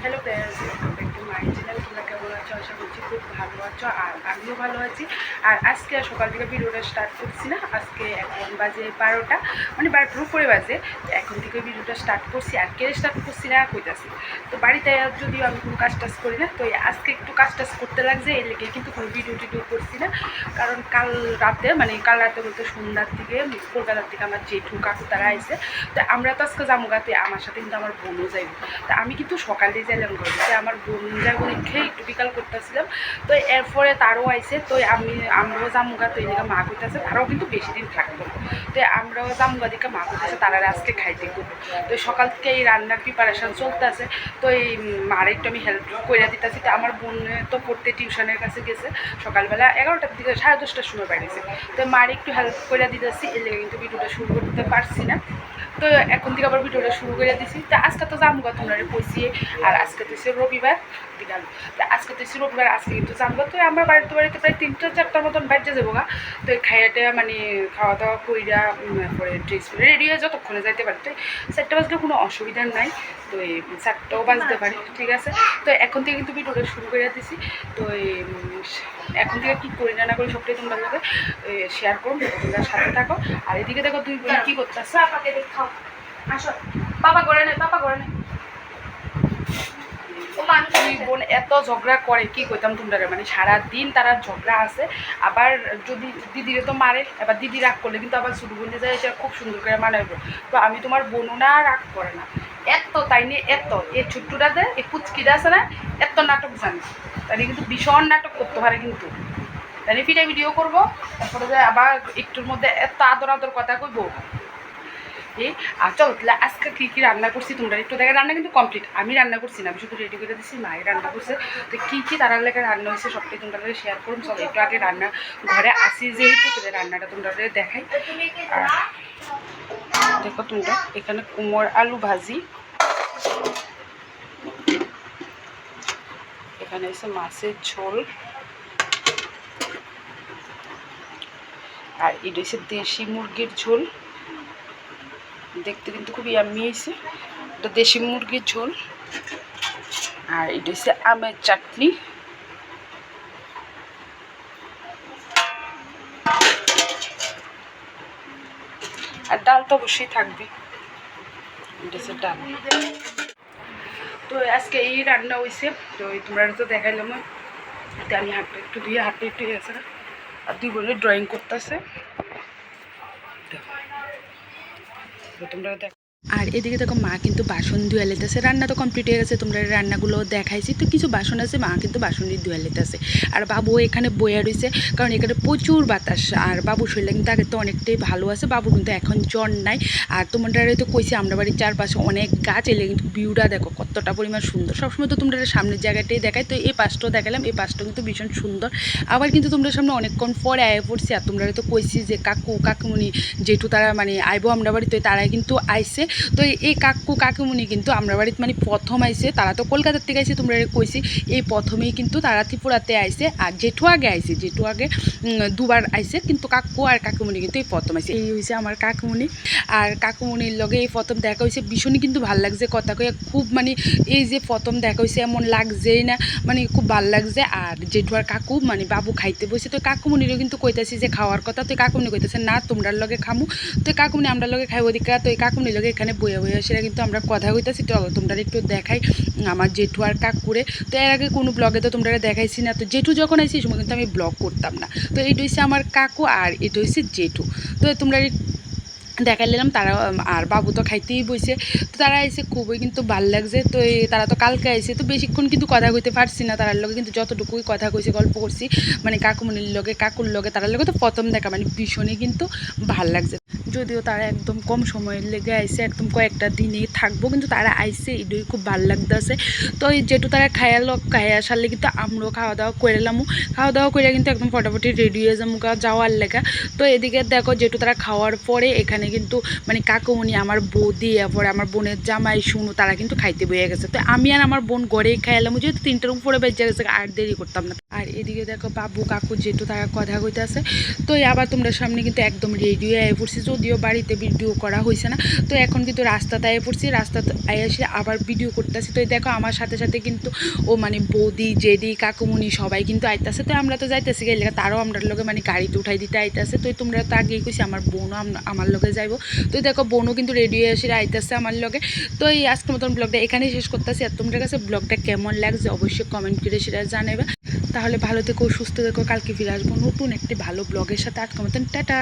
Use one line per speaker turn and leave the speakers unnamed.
Hello friends, welcome back to my channel. তোমরা কেমন আছো? আশা করছি খুব ভালো আছো, আর আমিও ভালো আছি। আর আজকে সকাল থেকে ভিডিওটা স্টার্ট করছি না, আজকে এখন বাজে 12টা, মানে 12টার উপরে বাজে। তো এখন থেকে ভিডিওটা স্টার্ট করছি, আর কে স্টার্ট করছি না কইতাছি। তো বাড়িতে যদিও আমি কোনো কাজ টাজ করি না, তো আজকে একটু কাজ টাজ করতে লাগছে, এর লেগে কিন্তু কোনো ভিডিও টিডিও করছি না। কারণ কাল রাতে বলতে সন্ধ্যার দিকে কলকাতার থেকে আমার জেঠু কাকু তারা আইসে। তো আমরা তো আজকে জামুগাতে, আমার সাথে কিন্তু আমার বোনও যাইব। তা আমি কিন্তু সকালে যাইলাম ঘরে, আমার বোন যাইব খেয়ে একটু বিকাল করতেছিলাম। তো এরপরে তারও আইসে, তো আমরাও জামুগা, তো এদিকে মা করতেছে, তারাও কিন্তু বেশি দিন থাকতো না। তো আমরাও জামুগা দিকে মা করতেছে, তারা আজকে খাইতে করবো। তো সকাল থেকে এই রান্নার প্রিপারেশান চলতেছে। তো এই মার একটু আমি হেল্প করে দিতেছি। তো আমার বোন তো পড়তে টিউশনের কাছে গেছে, সকালবেলা 11টার দিকে 10:30টার সময় বাড়িয়েছে। তো মার একটু হেল্প করে দিতেছি, এর লেগে কিন্তু ভিডিওটা শুরু করতে পারছি না। তো এখন থেকে আবার ভিডিওটা শুরু করে দিছি। তো আজকে তো জামুগা তোমরা কইছি, আর আজকে তো হচ্ছে রবিবার বিকাল। তো আজকে তো হচ্ছে রবিবার, আজকে কিন্তু জামুগা। তো আমরা বাড়িতে প্রায় 3-4টার মতন বাইরে যাবো গা। তো খাইয়াটা মানে খাওয়া দাওয়া কইরা পরে ড্রেস রেডি হয়ে যতক্ষণে যাইতে পারি। তো 4টা বাজলে কোনো অসুবিধা নাই, তো এই 4টাও বাজতে পারি, ঠিক আছে। তো এখন থেকে কিন্তু ভিডিওটা শুরু করে দিছি। তো এখন থেকে কী করি না করি সবটাই তোমরা লোকে শেয়ার করুন, তোমরা সাথে থাকো। আর এদিকে দেখো দুই বোন কী করতেছে। পাপাকে দেখাও, আসো। পাপা করে নেই, পাপা করে নেই। দুই বোন এত ঝগড়া করে কি কইতাম তোমরা, মানে সারাদিন তারা ঝগড়া আছে। আবার যদি দিদিরে তো মারে, এবার দিদি রাগ করলে কিন্তু আবার ছোটো বোন যায় এটা খুব সুন্দর করে মানাইব। তো আমি তোমার বোনও না রাগ করে না, এত তাই নিয়ে এত এই ছোট্টটা দেয়, এই পুচকিটা আছে না, এত নাটক জানে। তাই কিন্তু ভীষণ নাটক করতে পারে, কিন্তু তাই ফিরে ভিডিও করবো, তারপরে যে আবার একটুর মধ্যে এত আদর আদর কথা কইবো। আর চলো তাহলে আজকে কী কী রান্না করছি তোমরা একটু দেখে। রান্না কিন্তু কমপ্লিট, আমি রান্না করছি না, আমি শুধু রেডি করে দিচ্ছি, মায়ের রান্না করছে। তো কী কী তার লেগে রান্না হয়েছে সবটাই তোমরা শেয়ার করুন। চলো একটু আগে রান্না ঘরে আসি যেহেতু, তোদের রান্নাটা তোমরা দেখাই। আর দেখো তোমরা এখানে কুমড় আলু ভাজি, এখানে হচ্ছে মাছের ঝোল, আর এটা হচ্ছে দেশি মুরগির ঝোল। দেখতে কিন্তু খুবই ইয়াম্মি হয়েছে, এটা দেশি মুরগির ঝোল। আর এটা হচ্ছে আমের চাটনি, আর ডাল তো অবশ্যই থাকবে, এটা হচ্ছে ডাল। তো আজকে এই রান্না হয়েছে, তো তোমরা তো দেখাইলাম। তো আমি হাতটা একটু ধুয়ে, হাতটা একটু গেছে, আর দুই বোনে ড্রয়িং করতেছে, তোমরা দেখ। আর এদিকে দেখো মা কিন্তু বাসন ধুয়ে লেতেছে। রান্না তো কমপ্লিট হয়ে গেছে, তোমরা রান্নাগুলো দেখাইছি। তো কিছু বাসন আছে, মা কিন্তু বাসন ধুয়ে লেতেছে। আর বাবু এখানে বইয়া রয়েছে, কারণ এখানে প্রচুর বাতাস। আর বাবু শরীরে কিন্তু আগে তো অনেকটাই ভালো আছে, বাবু কিন্তু এখন জ্বর নাই। আর তোমরা তো কইছি আমরা বাড়ির চারপাশে অনেক গাছ, এলে কিন্তু ভিউটা দেখো কতটা পরিমাণ সুন্দর। সবসময় তো তোমরা সামনের জায়গাটাই দেখাই, তো এই পাশটাও দেখালাম, এই পাশটাও কিন্তু ভীষণ সুন্দর। আবার কিন্তু তোমরা সামনে অনেকক্ষণ পরে আয় পড়ছি, আর তোমরা তো কইছি যে কাকুমণি যেহেতু তারা মানে আইবো আমরা বাড়িতে, তারাই কিন্তু আইসে। তো এই কাকুমণি কিন্তু আমরা বাড়িতে মানে প্রথম আইসে, তারা তো কলকাতার থেকে আইসে, তোমরা কইছি এই প্রথমেই কিন্তু তারা ত্রিপুরাতে আইসে। আর জেঠু আগে আইসে, জেঠু আগে দুবার আইসে, কিন্তু কাকু আর কাকুমণি কিন্তু এই প্রথম আইসে। এই হয়েছে আমার কাকুমণি, আর কাকুমণির লগে এই প্রথম দেখা হয়েছে, ভীষণই কিন্তু ভাল লাগছে। কথা কয়ে খুব মানে এই যে প্রথম দেখা হয়েছে এমন লাগছেই না, মানে খুব ভাল লাগছে। আর জেঠু আর কাকু মানে বাবু খাইতে বসে, তো কাকুমণিরও কিন্তু কইতাছি যে খাওয়ার কথা, তো কাকুমণি কইতেছে না তোমরার লগে খামু। তো কাকুমণি আমরা লগে খাইব দিকা, তো এই কাকুমণির লগে এখানে বইয়া বইয়া সেটা কিন্তু আমরা কথা কইতাছি। তো তোমরা একটু দেখাই আমার জেঠু আর কাকুরে। তো এর আগে কোনো ব্লগে তো তোমরা দেখাইছি না, তো জেঠু যখন আইসি এই সময় কিন্তু আমি ব্লগ করতাম না। তো এইটা হচ্ছে আমার কাকু, আর এটা হচ্ছে জেঠু। তো তোমরা দেখাই নিলাম। তারা আর বাবু তো খাইতেই বইছে, তো তারা আইসে খুবই কিন্তু ভাল লাগছে। তো তারা তো কালকে আইসে, তো বেশিক্ষণ কিন্তু কথা কইতে পারছি না তারার লগে, কিন্তু যতটুকুই কথা কইছে গল্প করছি মানে কাকুমণির লগে কাকুর লগে, তারার লগে তো প্রথম দেখা মানে ভীষণই কিন্তু ভাল লাগছে। যদিও তারা একদম কম সময়ের লেগে আইসে, একদম কয়েকটা দিনেই থাকবো, কিন্তু তারা আইসে এটাই খুব ভাল লাগতেছে। তো এই যেটু তারা খাইয়া সারলে কিন্তু আমরাও খাওয়া দাওয়া করে এলাম। খাওয়া দাওয়া করে কিন্তু একদম ফটাফটি রেডি হয়ে যাবো যাওয়ার লেগা। তো এদিকে দেখো যেটু তারা খাওয়ার পরে এখানে কিন্তু মানে কাকুমণি, আমার বৌদি, এরপরে আমার বোনের জামাই শুনু, তারা কিন্তু খাইতে বইয়া গেছে। তো আমি আর আমার বোন গড়েই খাইলাম, যেহেতু 3টার উপরে বেজে গেছে, আর দেরি করতাম না। আর এদিকে দেখো বাবু কাকু যেটু তারা কথা কইতে আছে। তো আবার তোমরা সামনে কিন্তু একদম রেডি হয়ে পড়ছি। করতেছি, যদিও বাড়িতে ভিডিও করা হয়েছে না। তো এখন কিন্তু রাস্তাতে আয়ে পড়ছি, রাস্তাতে আয়ে এসে আবার ভিডিও করতেছি। তো দেখো আমার সাথে সাথে কিন্তু ও মানে বৌদি জেডি কাকুমুনি সবাই কিন্তু আইতাছে। তো আমরা তো যাইতেছি গেলে তারাও আমরা লগে মানে গাড়িতে উঠাই দিতে আইতাছে। তো তোমরা তো আগেই কইছি আমার বোনও আমার লগে যাইবো। তো দেখো বোনও কিন্তু রেডি হয়ে এসে আইতাছে আমার লগে। তো এই আজকের মতন ব্লগটা এখানেই শেষ করতেছি। আর তোমাদের কাছে ব্লগটা কেমন লাগছে অবশ্যই কমেন্ট করে সেটা জানাবে। তাহলে ভালো থেকো, সুস্থ থেকো, কালকে ফিরে আসবো নতুন একটি ভালো ব্লগের সাথে। আজকের মতন টাটা।